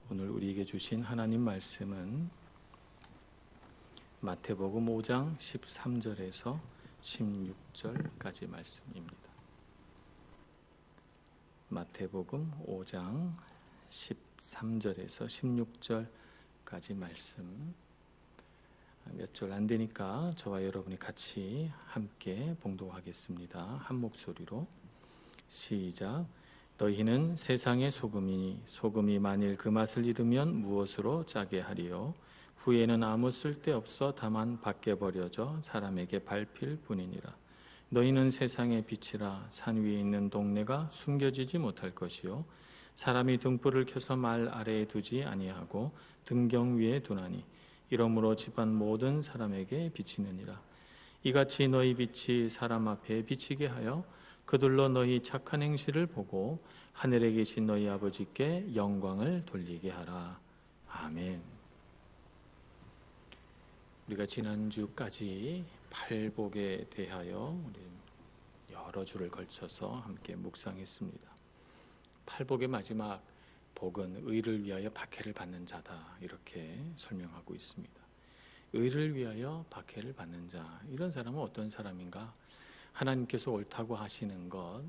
오늘 우리에게 주신 하나님 말씀은 마태복음 5장 13절에서 16절까지 말씀입니다. 마태복음 5장 13절에서 16절까지 말씀, 몇 절 안 되니까 저와 여러분이 같이 함께 봉독하겠습니다. 한 목소리로 시작. 너희는 세상의 소금이니 소금이 만일 그 맛을 잃으면 무엇으로 짜게 하리요? 후에는 아무 쓸데없어 다만 밖에 버려져 사람에게 밟힐 뿐이니라. 너희는 세상의 빛이라. 산 위에 있는 동네가 숨겨지지 못할 것이요 사람이 등불을 켜서 말 아래에 두지 아니하고 등경 위에 두나니 이러므로 집안 모든 사람에게 비치느니라. 이같이 너희 빛이 사람 앞에 비치게 하여 그들로 너희 착한 행실을 보고 하늘에 계신 너희 아버지께 영광을 돌리게 하라. 아멘. 우리가 지난주까지 팔복에 대하여 우리 여러 주를 걸쳐서 함께 묵상했습니다. 팔복의 마지막 복은 의를 위하여 박해를 받는 자다, 이렇게 설명하고 있습니다. 의를 위하여 박해를 받는 자, 이런 사람은 어떤 사람인가? 하나님께서 옳다고 하시는 것,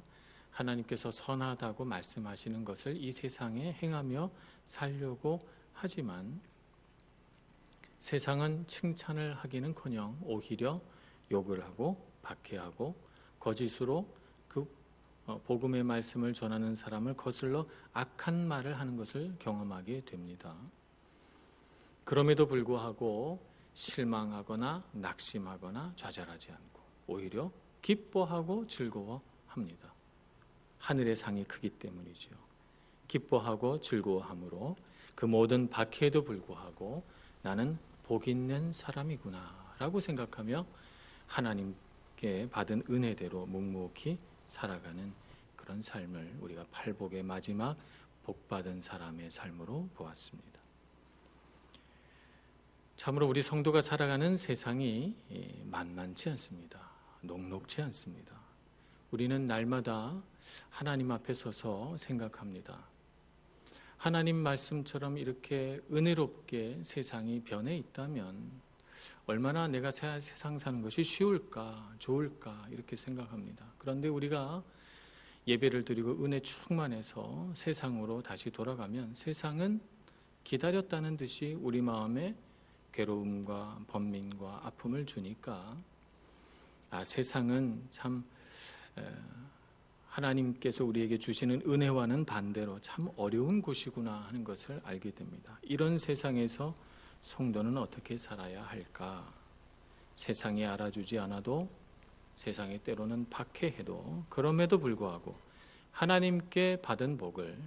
하나님께서 선하다고 말씀하시는 것을 이 세상에 행하며 살려고 하지만 세상은 칭찬을 하기는커녕 오히려 욕을 하고 박해하고 거짓으로 그 복음의 말씀을 전하는 사람을 거슬러 악한 말을 하는 것을 경험하게 됩니다. 그럼에도 불구하고 실망하거나 낙심하거나 좌절하지 않고 오히려 기뻐하고 즐거워합니다. 하늘의 상이 크기 때문이죠. 기뻐하고 즐거워함으로 그 모든 박해에도 불구하고 나는 복 있는 사람이구나 라고 생각하며 하나님께 받은 은혜대로 묵묵히 살아가는 그런 삶을 우리가 팔복의 마지막 복받은 사람의 삶으로 보았습니다. 참으로 우리 성도가 살아가는 세상이 만만치 않습니다. 녹록지 않습니다. 우리는 날마다 하나님 앞에 서서 생각합니다. 하나님 말씀처럼 이렇게 은혜롭게 세상이 변해 있다면 얼마나 내가 세상 사는 것이 쉬울까, 좋을까 이렇게 생각합니다. 그런데 우리가 예배를 드리고 은혜 충만해서 세상으로 다시 돌아가면 세상은 기다렸다는 듯이 우리 마음에 괴로움과 번민과 아픔을 주니까 세상은 참 하나님께서 우리에게 주시는 은혜와는 반대로 참 어려운 곳이구나 하는 것을 알게 됩니다. 이런 세상에서 성도는 어떻게 살아야 할까? 세상이 알아주지 않아도, 세상이 때로는 박해해도, 그럼에도 불구하고 하나님께 받은 복을,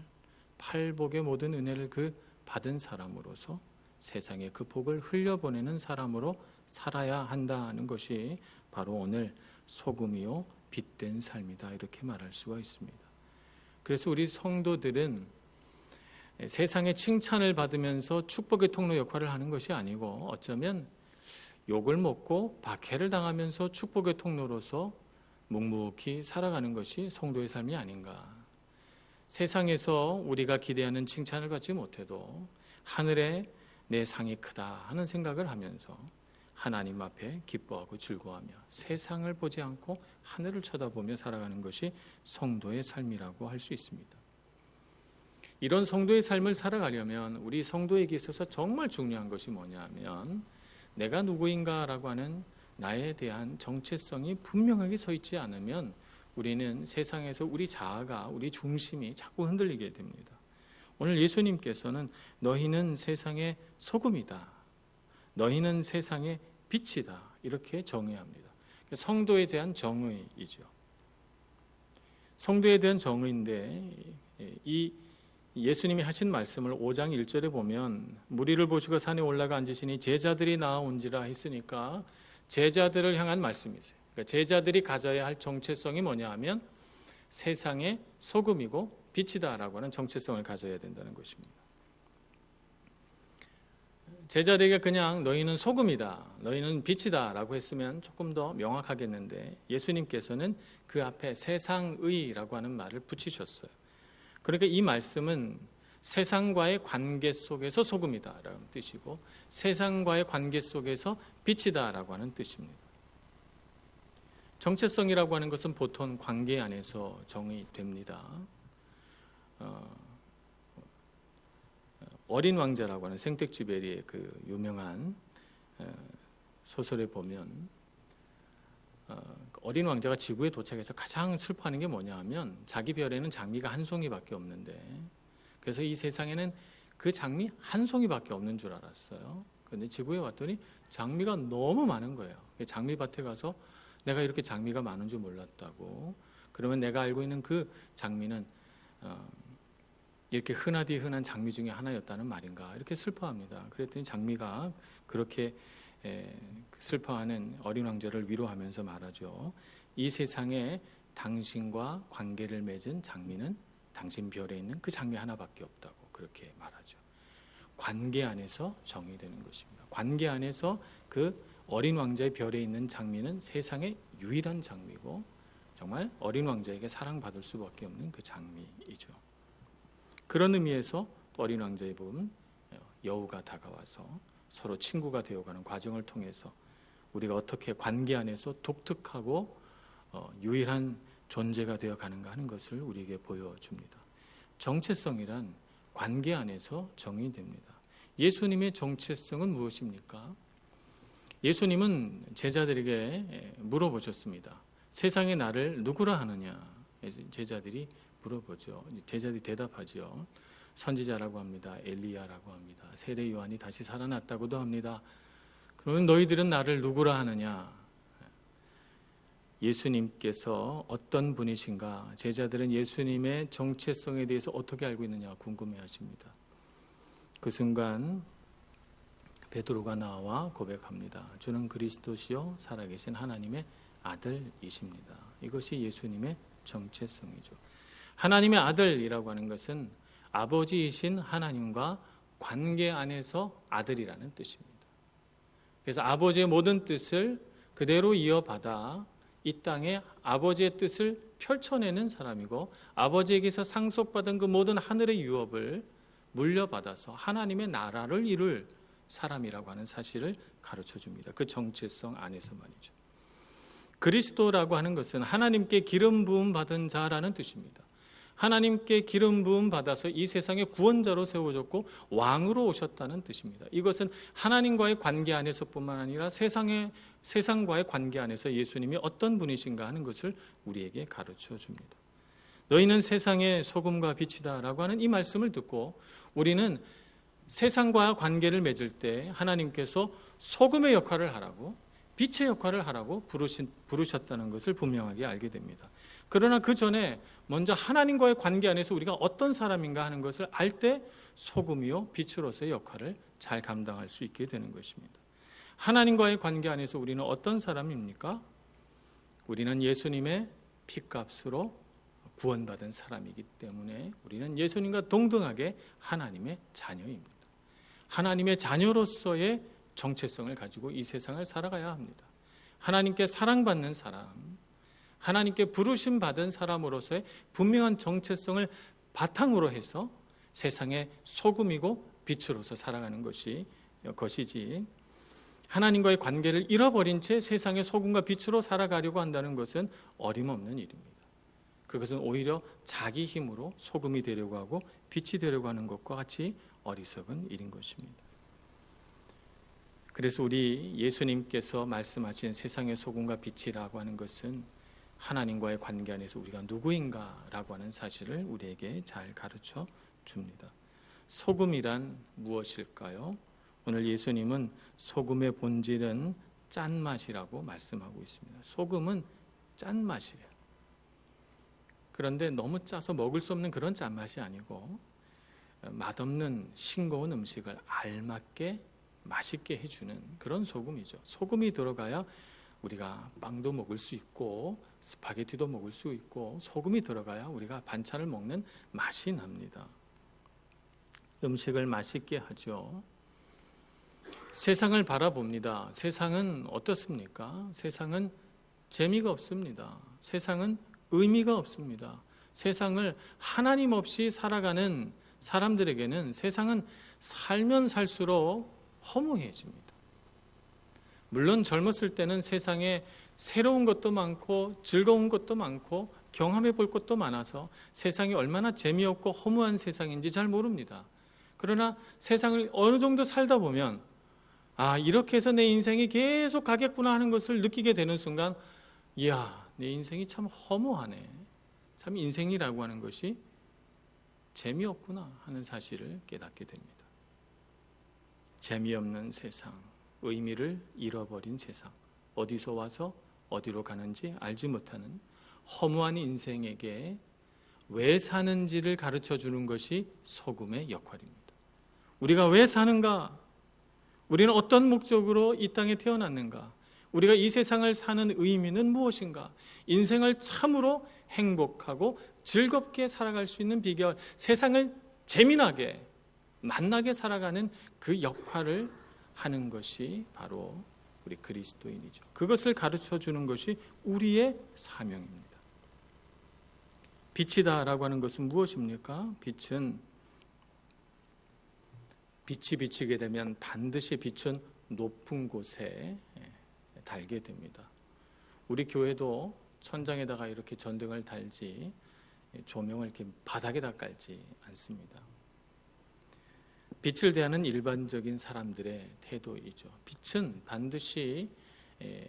팔복의 모든 은혜를 그 받은 사람으로서 세상에 그 복을 흘려보내는 사람으로 살아야 한다는 것이 바로 오늘 소금이요 빛된 삶이다, 이렇게 말할 수가 있습니다. 그래서 우리 성도들은 세상의 칭찬을 받으면서 축복의 통로 역할을 하는 것이 아니고 어쩌면 욕을 먹고 박해를 당하면서 축복의 통로로서 묵묵히 살아가는 것이 성도의 삶이 아닌가. 세상에서 우리가 기대하는 칭찬을 받지 못해도 하늘에 내 상이 크다 하는 생각을 하면서 하나님 앞에 기뻐하고 즐거워하며 세상을 보지 않고 하늘을 쳐다보며 살아가는 것이 성도의 삶이라고 할 수 있습니다. 이런 성도의 삶을 살아가려면 우리 성도에게 있어서 정말 중요한 것이 뭐냐면 내가 누구인가라고 하는 나에 대한 정체성이 분명하게 서 있지 않으면 우리는 세상에서 우리 자아가, 우리 중심이 자꾸 흔들리게 됩니다. 오늘 예수님께서는 너희는 세상의 소금이다, 너희는 세상의 빛이다, 이렇게 정의합니다. 성도에 대한 정의이죠. 성도에 대한 정의인데 이 예수님이 하신 말씀을 5장 1절에 보면 무리를 보시고 산에 올라가 앉으시니 제자들이 나아온지라 했으니까 제자들을 향한 말씀이세요. 그러니까 제자들이 가져야 할 정체성이 뭐냐 하면 세상의 소금이고 빛이다라고 하는 정체성을 가져야 된다는 것입니다. 제자들에게 그냥 너희는 소금이다, 너희는 빛이다 라고 했으면 조금 더 명확하겠는데 예수님께서는 그 앞에 세상의라고 하는 말을 붙이셨어요. 그러니까 이 말씀은 세상과의 관계 속에서 소금이다라는 뜻이고 세상과의 관계 속에서 빛이다라고 하는 뜻입니다. 정체성이라고 하는 것은 보통 관계 안에서 정의됩니다. 어린 왕자라고 하는 생텍쥐베리의 그 유명한 소설에 보면 어린 왕자가 지구에 도착해서 가장 슬퍼하는 게 뭐냐 하면 자기 별에는 장미가 한 송이밖에 없는데 그래서 이 세상에는 그 장미 한 송이밖에 없는 줄 알았어요. 그런데 지구에 왔더니 장미가 너무 많은 거예요. 장미밭에 가서 내가 이렇게 장미가 많은 줄 몰랐다고. 그러면 내가 알고 있는 그 장미는 이렇게 흔하디 흔한 장미 중에 하나였다는 말인가 이렇게 슬퍼합니다. 그랬더니 장미가 그렇게 슬퍼하는 어린 왕자를 위로하면서 말하죠. 이 세상에 당신과 관계를 맺은 장미는 당신 별에 있는 그 장미 하나밖에 없다고 그렇게 말하죠. 관계 안에서 정의되는 것입니다. 관계 안에서 그 어린 왕자의 별에 있는 장미는 세상의 유일한 장미고 정말 어린 왕자에게 사랑받을 수밖에 없는 그 장미이죠. 그런 의미에서 어린 왕자의 봄 여우가 다가와서 서로 친구가 되어가는 과정을 통해서 우리가 어떻게 관계 안에서 독특하고 유일한 존재가 되어가는가 하는 것을 우리에게 보여줍니다. 정체성이란 관계 안에서 정의됩니다. 예수님의 정체성은 무엇입니까? 예수님은 제자들에게 물어보셨습니다. 세상에 나를 누구라 하느냐? 제자들이 물어보죠. 제자들이 대답하죠. 선지자라고 합니다. 엘리야라고 합니다. 세례 요한이 다시 살아났다고도 합니다. 그러면 너희들은 나를 누구라 하느냐? 예수님께서 어떤 분이신가? 제자들은 예수님의 정체성에 대해서 어떻게 알고 있느냐 궁금해하십니다. 그 순간 베드로가 나와 고백합니다. 주는 그리스도시요 살아계신 하나님의 아들이십니다. 이것이 예수님의 정체성이죠. 하나님의 아들이라고 하는 것은 아버지이신 하나님과 관계 안에서 아들이라는 뜻입니다. 그래서 아버지의 모든 뜻을 그대로 이어받아 이 땅에 아버지의 뜻을 펼쳐내는 사람이고 아버지에게서 상속받은 그 모든 하늘의 유업을 물려받아서 하나님의 나라를 이룰 사람이라고 하는 사실을 가르쳐줍니다. 그 정체성 안에서 말이죠. 그리스도라고 하는 것은 하나님께 기름 부음 받은 자라는 뜻입니다. 하나님께 기름 부음 받아서 이 세상의 구원자로 세워졌고 왕으로 오셨다는 뜻입니다. 이것은 하나님과의 관계 안에서뿐만 아니라 세상과의 관계 안에서 예수님이 어떤 분이신가 하는 것을 우리에게 가르쳐 줍니다. 너희는 세상의 소금과 빛이다라고 하는 이 말씀을 듣고 우리는 세상과 관계를 맺을 때 하나님께서 소금의 역할을 하라고 빛의 역할을 하라고 부르셨다는 것을 분명하게 알게 됩니다. 그러나 그 전에 먼저 하나님과의 관계 안에서 우리가 어떤 사람인가 하는 것을 알 때 소금이요 빛으로서의 역할을 잘 감당할 수 있게 되는 것입니다. 하나님과의 관계 안에서 우리는 어떤 사람입니까? 우리는 예수님의 피값으로 구원받은 사람이기 때문에 우리는 예수님과 동등하게 하나님의 자녀입니다. 하나님의 자녀로서의 정체성을 가지고 이 세상을 살아가야 합니다. 하나님께 사랑받는 사람, 하나님께 부르심 받은 사람으로서의 분명한 정체성을 바탕으로 해서 세상의 소금이고 빛으로서 살아가는 것이지 하나님과의 관계를 잃어버린 채 세상의 소금과 빛으로 살아가려고 한다는 것은 어림없는 일입니다. 그것은 오히려 자기 힘으로 소금이 되려고 하고 빛이 되려고 하는 것과 같이 어리석은 일인 것입니다. 그래서 우리 예수님께서 말씀하신 세상의 소금과 빛이라고 하는 것은 하나님과의 관계 안에서 우리가 누구인가라고 하는 사실을 우리에게 잘 가르쳐 줍니다. 소금이란 무엇일까요? 오늘 예수님은 소금의 본질은 짠맛이라고 말씀하고 있습니다. 소금은 짠맛이에요. 그런데 너무 짜서 먹을 수 없는 그런 짠맛이 아니고 맛없는 싱거운 음식을 알맞게 맛있게 해주는 그런 소금이죠. 소금이 들어가야 우리가 빵도 먹을 수 있고 스파게티도 먹을 수 있고 소금이 들어가야 우리가 반찬을 먹는 맛이 납니다. 음식을 맛있게 하죠. 세상을 바라봅니다. 세상은 어떻습니까? 세상은 재미가 없습니다. 세상은 의미가 없습니다. 세상을 하나님 없이 살아가는 사람들에게는 세상은 살면 살수록 허무해집니다. 물론 젊었을 때는 세상에 새로운 것도 많고 즐거운 것도 많고 경험해 볼 것도 많아서 세상이 얼마나 재미없고 허무한 세상인지 잘 모릅니다. 그러나 세상을 어느 정도 살다 보면 이렇게 해서 내 인생이 계속 가겠구나 하는 것을 느끼게 되는 순간 이야, 내 인생이 참 허무하네. 참 인생이라고 하는 것이 재미없구나 하는 사실을 깨닫게 됩니다. 재미없는 세상, 의미를 잃어버린 세상, 어디서 와서 어디로 가는지 알지 못하는 허무한 인생에게 왜 사는지를 가르쳐 주는 것이 소금의 역할입니다. 우리가 왜 사는가? 우리는 어떤 목적으로 이 땅에 태어났는가? 우리가 이 세상을 사는 의미는 무엇인가? 인생을 참으로 행복하고 즐겁게 살아갈 수 있는 비결, 세상을 재미나게 만나게 살아가는 그 역할을 하는 것이 바로 우리 그리스도인이죠. 그것을 가르쳐 주는 것이 우리의 사명입니다. 빛이다라고 하는 것은 무엇입니까? 빛이 비치게 되면 반드시 빛은 높은 곳에 달게 됩니다. 우리 교회도 천장에다가 이렇게 전등을 달지 조명을 이렇게 바닥에다 깔지 않습니다. 빛을 대하는 일반적인 사람들의 태도이죠. 빛은 반드시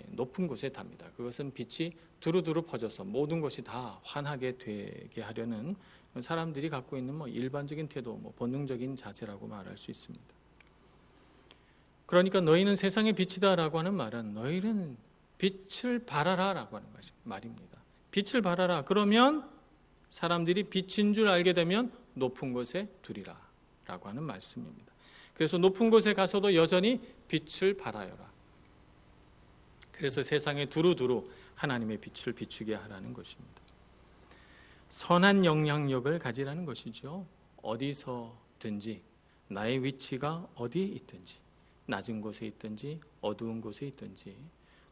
높은 곳에 답니다. 그것은 빛이 두루두루 퍼져서 모든 것이 다 환하게 되게 하려는 사람들이 갖고 있는 일반적인 태도, 본능적인 자세라고 말할 수 있습니다. 그러니까 너희는 세상의 빛이다라고 하는 말은 너희는 빛을 발하라라고 하는 말입니다. 빛을 발하라. 그러면 사람들이 빛인 줄 알게 되면 높은 곳에 두리라 라고 하는 말씀입니다. 그래서 높은 곳에 가서도 여전히 빛을 발하여라. 그래서 세상에 두루두루 하나님의 빛을 비추게 하라는 것입니다. 선한 영향력을 가지라는 것이죠. 어디서든지 나의 위치가 어디에 있든지 낮은 곳에 있든지 어두운 곳에 있든지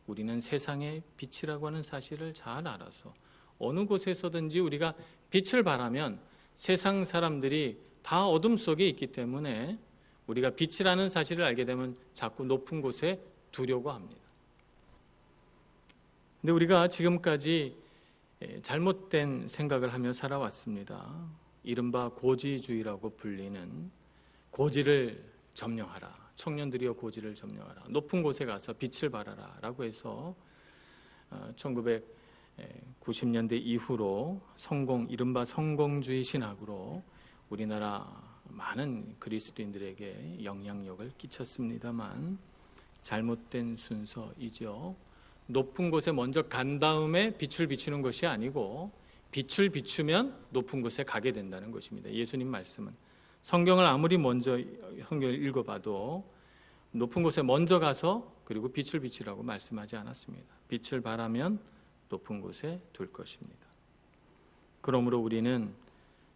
우리는 세상의 빛이라고 하는 사실을 잘 알아서 어느 곳에서든지 우리가 빛을 발하면 세상 사람들이 다 어둠 속에 있기 때문에 우리가 빛이라는 사실을 알게 되면 자꾸 높은 곳에 두려고 합니다. 근데 우리가 지금까지 잘못된 생각을 하며 살아왔습니다. 이른바 고지주의라고 불리는 고지를 점령하라. 청년들이여 고지를 점령하라. 높은 곳에 가서 빛을 발하라 라고 해서 1990년대 이후로 이른바 성공주의 신학으로 우리나라 많은 그리스도인들에게 영향력을 끼쳤습니다만 잘못된 순서이죠. 높은 곳에 먼저 간 다음에 빛을 비추는 것이 아니고 빛을 비추면 높은 곳에 가게 된다는 것입니다. 예수님 말씀은 성경을 아무리 먼저 성경을 읽어봐도 높은 곳에 먼저 가서 그리고 빛을 비추라고 말씀하지 않았습니다. 빛을 발하면 높은 곳에 둘 것입니다. 그러므로 우리는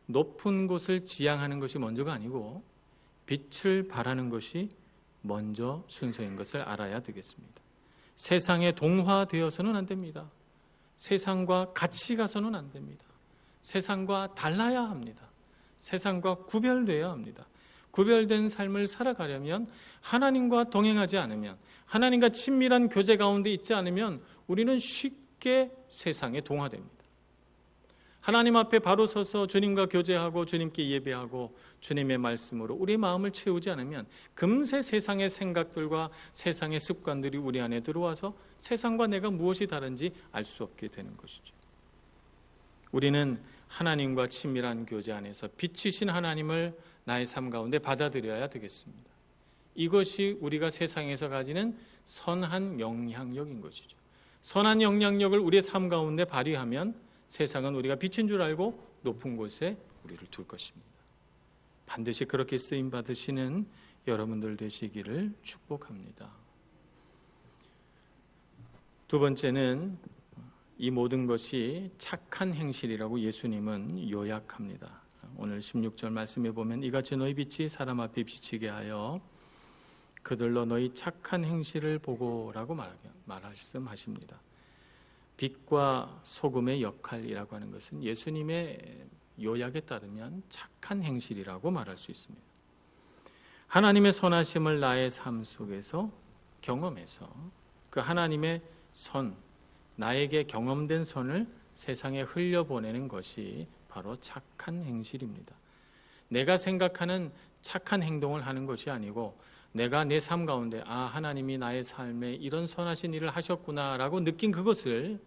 높은 곳을 지향하는 것이 먼저가 아니고 빛을 발하는 것이 먼저 순서인 것을 알아야 되겠습니다. 세상에 동화되어서는 안 됩니다. 세상과 같이 가서는 안 됩니다. 세상과 달라야 합니다. 세상과 구별되어야 합니다. 구별된 삶을 살아가려면 하나님과 동행하지 않으면 하나님과 친밀한 교제 가운데 있지 않으면 우리는 쉽게 세상에 동화됩니다. 하나님 앞에 바로 서서 주님과 교제하고 주님께 예배하고 주님의 말씀으로 우리 마음을 채우지 않으면 금세 세상의 생각들과 세상의 습관들이 우리 안에 들어와서 세상과 내가 무엇이 다른지 알 수 없게 되는 것이죠. 우리는 하나님과 친밀한 교제 안에서 빛이신 하나님을 나의 삶 가운데 받아들여야 되겠습니다. 이것이 우리가 세상에서 가지는 선한 영향력인 것이죠. 선한 영향력을 우리의 삶 가운데 발휘하면 세상은 우리가 빛인 줄 알고 높은 곳에 우리를 둘 것입니다. 반드시 그렇게 쓰임 받으시는 여러분들 되시기를 축복합니다. 두 번째는 이 모든 것이 착한 행실이라고 예수님은 요약합니다. 오늘 16절 말씀에 보면 이같이 너희 빛이 사람 앞에 비치게 하여 그들로 너희 착한 행실을 보고라고 말씀하십니다. 빛과 소금의 역할이라고 하는 것은 예수님의 요약에 따르면 착한 행실이라고 말할 수 있습니다. 하나님의 선하심을 나의 삶 속에서 경험해서 그 하나님의 선, 나에게 경험된 선을 세상에 흘려보내는 것이 바로 착한 행실입니다. 내가 생각하는 착한 행동을 하는 것이 아니고 내가 내 삶 가운데 하나님이 나의 삶에 이런 선하신 일을 하셨구나 라고 느낀 그것을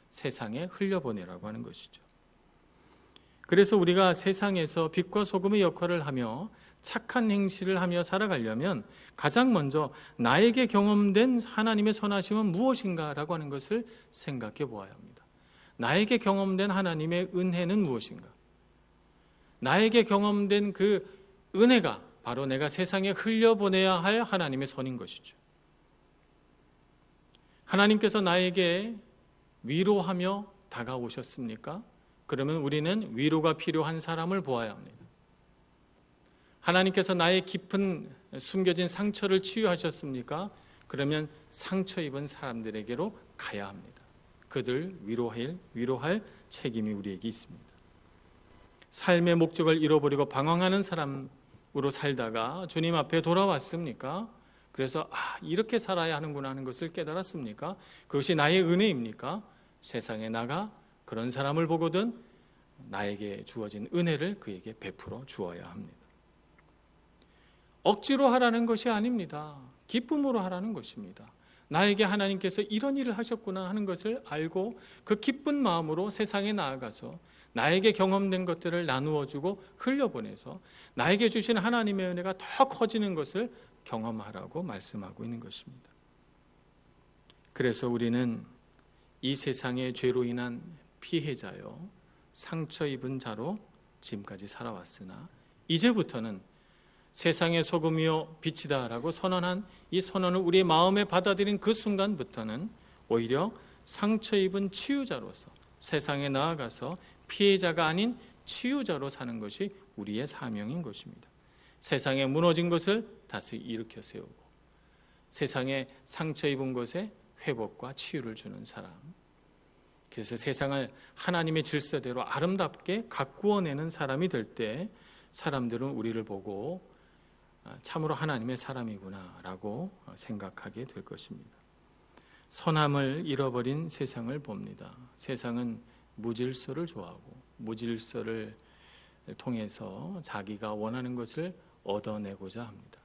세상에 흘려보내라고 하는 것이죠. 그래서 우리가 세상에서 빛과 소금의 역할을 하며 착한 행실을 하며 살아가려면 가장 먼저 나에게 경험된 하나님의 선하심은 무엇인가라고 하는 것을 생각해 보아야 합니다. 나에게 경험된 하나님의 은혜는 무엇인가? 나에게 경험된 그 은혜가 바로 내가 세상에 흘려보내야 할 하나님의 선인 것이죠. 하나님께서 나에게 위로하며 다가오셨습니까? 그러면 우리는 위로가 필요한 사람을 보아야 합니다. 하나님께서 나의 깊은 숨겨진 상처를 치유하셨습니까? 그러면 상처 입은 사람들에게로 가야 합니다. 그들 위로할 책임이 우리에게 있습니다. 삶의 목적을 잃어버리고 방황하는 사람으로 살다가 주님 앞에 돌아왔습니까? 그래서 이렇게 살아야 하는구나 하는 것을 깨달았습니까? 그것이 나의 은혜입니까? 세상에 나가 그런 사람을 보거든 나에게 주어진 은혜를 그에게 베풀어 주어야 합니다. 억지로 하라는 것이 아닙니다. 기쁨으로 하라는 것입니다. 나에게 하나님께서 이런 일을 하셨구나 하는 것을 알고 그 기쁜 마음으로 세상에 나아가서 나에게 경험된 것들을 나누어주고 흘려보내서 나에게 주신 하나님의 은혜가 더 커지는 것을 경험하라고 말씀하고 있는 것입니다. 그래서 우리는 이 세상의 죄로 인한 피해자요, 상처 입은 자로 지금까지 살아왔으나 이제부터는 세상의 소금이요 빛이다라고 선언한 이 선언을 우리의 마음에 받아들인 그 순간부터는 오히려 상처 입은 치유자로서 세상에 나아가서 피해자가 아닌 치유자로 사는 것이 우리의 사명인 것입니다. 세상에 무너진 것을 다시 일으켜 세우고 세상에 상처 입은 것에 회복과 치유를 주는 사람. 그래서 세상을 하나님의 질서대로 아름답게 가꾸어내는 사람이 될 때 사람들은 우리를 보고 참으로 하나님의 사람이구나라고 생각하게 될 것입니다. 선함을 잃어버린 세상을 봅니다. 세상은 무질서를 좋아하고 무질서를 통해서 자기가 원하는 것을 얻어내고자 합니다.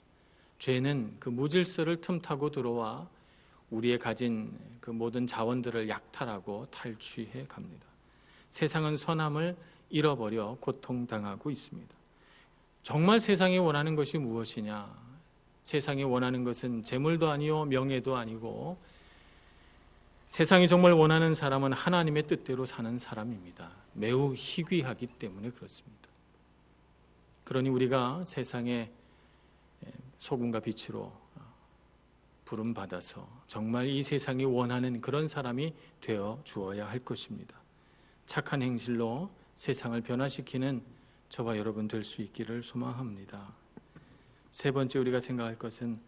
죄는 그 무질서를 틈타고 들어와 우리의 가진 그 모든 자원들을 약탈하고 탈취해 갑니다. 세상은 선함을 잃어버려 고통당하고 있습니다. 정말 세상이 원하는 것이 무엇이냐? 세상이 원하는 것은 재물도 아니요 명예도 아니고 세상이 정말 원하는 사람은 하나님의 뜻대로 사는 사람입니다. 매우 희귀하기 때문에 그렇습니다. 그러니 우리가 세상의 소금과 빛으로 부름받아서 정말 이 세상이 원하는 그런 사람이 되어 주어야 할 것입니다. 착한 행실로 세상을 변화시키는 저와 여러분 될 수 있기를 소망합니다. 세 번째 우리가 생각할 것은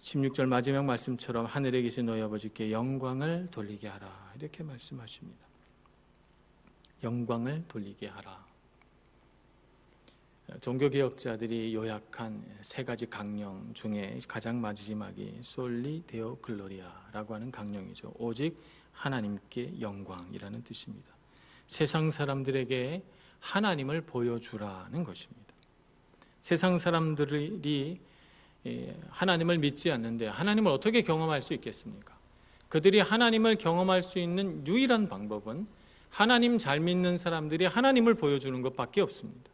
16절 마지막 말씀처럼 하늘에 계신 너희 아버지께 영광을 돌리게 하라 이렇게 말씀하십니다. 영광을 돌리게 하라. 종교개혁자들이 요약한 세 가지 강령 중에 가장 마지막이 솔리 데오 글로리아라고 하는 강령이죠. 오직 하나님께 영광이라는 뜻입니다. 세상 사람들에게 하나님을 보여주라는 것입니다. 세상 사람들이 하나님을 믿지 않는데 하나님을 어떻게 경험할 수 있겠습니까? 그들이 하나님을 경험할 수 있는 유일한 방법은 하나님 잘 믿는 사람들이 하나님을 보여주는 것밖에 없습니다.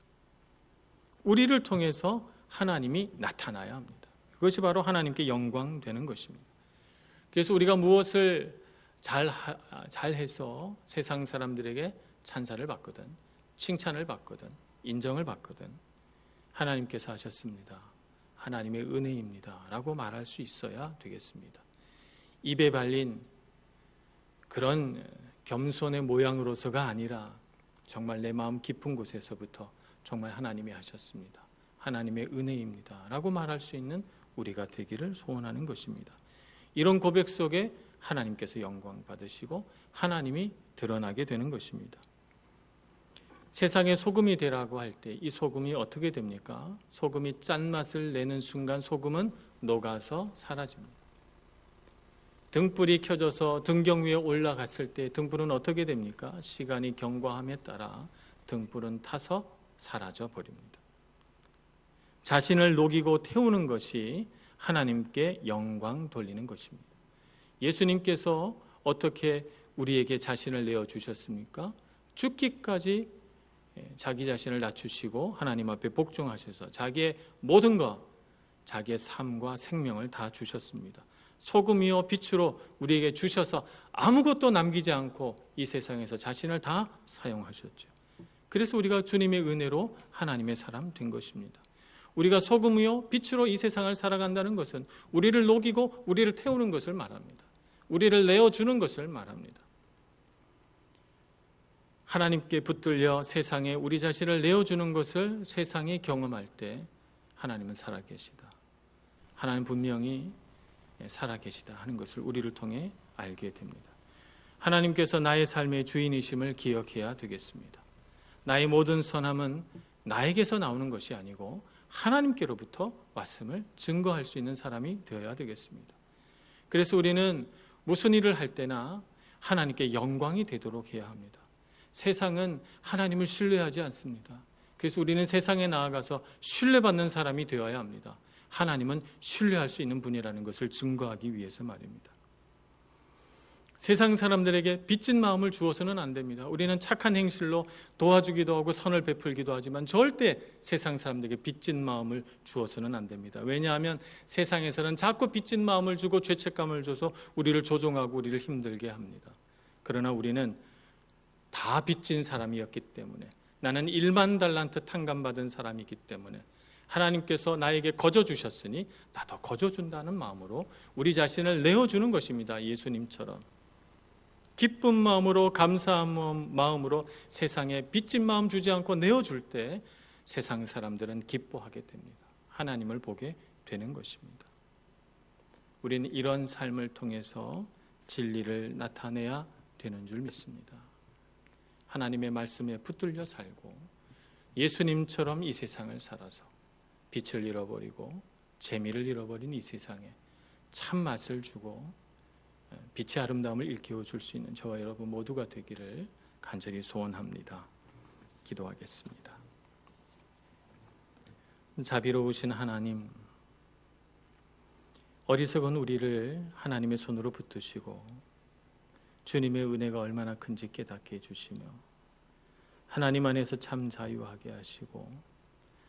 우리를 통해서 하나님이 나타나야 합니다. 그것이 바로 하나님께 영광 되는 것입니다. 그래서 우리가 무엇을 잘해서 세상 사람들에게 찬사를 받거든 칭찬을 받거든 인정을 받거든 하나님께서 하셨습니다. 하나님의 은혜입니다. 라고 말할 수 있어야 되겠습니다. 입에 발린 그런 겸손의 모양으로서가 아니라 정말 내 마음 깊은 곳에서부터 정말 하나님이 하셨습니다. 하나님의 은혜입니다. 라고 말할 수 있는 우리가 되기를 소원하는 것입니다. 이런 고백 속에 하나님께서 영광 받으시고 하나님이 드러나게 되는 것입니다. 세상에 소금이 되라고 할 때 이 소금이 어떻게 됩니까? 소금이 짠맛을 내는 순간 소금은 녹아서 사라집니다. 등불이 켜져서 등경 위에 올라갔을 때 등불은 어떻게 됩니까? 시간이 경과함에 따라 등불은 타서 사라져 버립니다. 자신을 녹이고 태우는 것이 하나님께 영광 돌리는 것입니다. 예수님께서 어떻게 우리에게 자신을 내어주셨습니까? 죽기까지 자기 자신을 낮추시고 하나님 앞에 복종하셔서 자기의 모든 것, 자기의 삶과 생명을 다 주셨습니다. 소금이요 빛으로 우리에게 주셔서 아무것도 남기지 않고 이 세상에서 자신을 다 사용하셨죠. 그래서 우리가 주님의 은혜로 하나님의 사람 된 것입니다. 우리가 소금이요 빛으로 이 세상을 살아간다는 것은 우리를 녹이고 우리를 태우는 것을 말합니다. 우리를 내어주는 것을 말합니다. 하나님께 붙들려 세상에 우리 자신을 내어주는 것을 세상이 경험할 때 하나님은 살아계시다. 하나님 분명히 살아계시다 하는 것을 우리를 통해 알게 됩니다. 하나님께서 나의 삶의 주인이심을 기억해야 되겠습니다. 나의 모든 선함은 나에게서 나오는 것이 아니고 하나님께로부터 왔음을 증거할 수 있는 사람이 되어야 되겠습니다. 그래서 우리는 무슨 일을 할 때나 하나님께 영광이 되도록 해야 합니다. 세상은 하나님을 신뢰하지 않습니다. 그래서 우리는 세상에 나아가서 신뢰받는 사람이 되어야 합니다. 하나님은 신뢰할 수 있는 분이라는 것을 증거하기 위해서 말입니다. 세상 사람들에게 빚진 마음을 주어서는 안 됩니다. 우리는 착한 행실로 도와주기도 하고 선을 베풀기도 하지만 절대 세상 사람들에게 빚진 마음을 주어서는 안 됩니다. 왜냐하면 세상에서는 자꾸 빚진 마음을 주고 죄책감을 줘서 우리를 조종하고 우리를 힘들게 합니다. 그러나 우리는 다 빚진 사람이었기 때문에, 나는 1만 달란트 탕감받은 사람이기 때문에 하나님께서 나에게 거저 주셨으니 나도 거저 준다는 마음으로 우리 자신을 내어주는 것입니다. 예수님처럼 기쁜 마음으로, 감사한 마음으로 세상에 빚진 마음 주지 않고 내어줄 때 세상 사람들은 기뻐하게 됩니다. 하나님을 보게 되는 것입니다. 우리는 이런 삶을 통해서 진리를 나타내야 되는 줄 믿습니다. 하나님의 말씀에 붙들려 살고 예수님처럼 이 세상을 살아서 빛을 잃어버리고 재미를 잃어버린 이 세상에 참맛을 주고 빛의 아름다움을 일깨워 줄 수 있는 저와 여러분 모두가 되기를 간절히 소원합니다. 기도하겠습니다. 자비로우신 하나님, 어리석은 우리를 하나님의 손으로 붙드시고 주님의 은혜가 얼마나 큰지 깨닫게 해주시며 하나님 안에서 참 자유하게 하시고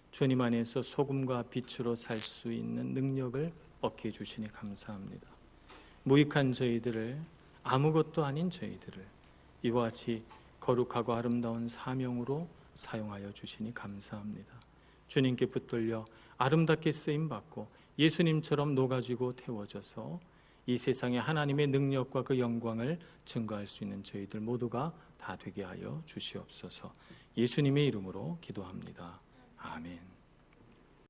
주님 안에서 소금과 빛으로 살 수 있는 능력을 얻게 해주시니 감사합니다. 무익한 저희들을, 아무것도 아닌 저희들을 이와 같이 거룩하고 아름다운 사명으로 사용하여 주시니 감사합니다. 주님께 붙들려 아름답게 쓰임받고 예수님처럼 녹아지고 태워져서 이 세상에 하나님의 능력과 그 영광을 증거할 수 있는 저희들 모두가 다 되게 하여 주시옵소서. 예수님의 이름으로 기도합니다. 아멘.